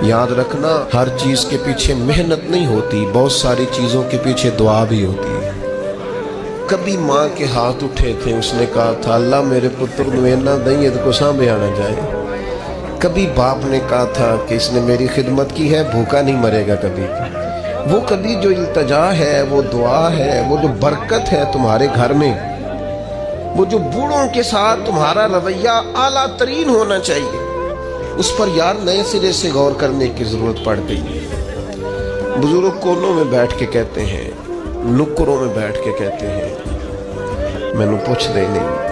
याद रखना, हर चीज के पीछे मेहनत नहीं होती, बहुत सारी चीजों के पीछे दुआ भी होती है। कभी माँ के हाथ उठे थे, उसने कहा था अल्लाह मेरे पुत्र नू इन्ना दई को सांभे आना जाए। कभी बाप ने कहा था कि इसने मेरी खिदमत की है, भूखा नहीं मरेगा कभी। वो कभी जो इल्तजा है, वो दुआ है, वो जो बरकत है तुम्हारे घर में, वो जो बूढ़ों के साथ तुम्हारा रवैया आला तरीन होना चाहिए, उस पर यार नए सिरे से गौर करने की जरूरत पड़ गई है। बुजुर्ग कोनों में बैठ के कहते हैं, नुक्करों में बैठ के कहते हैं, मैनू पूछ दे नहीं।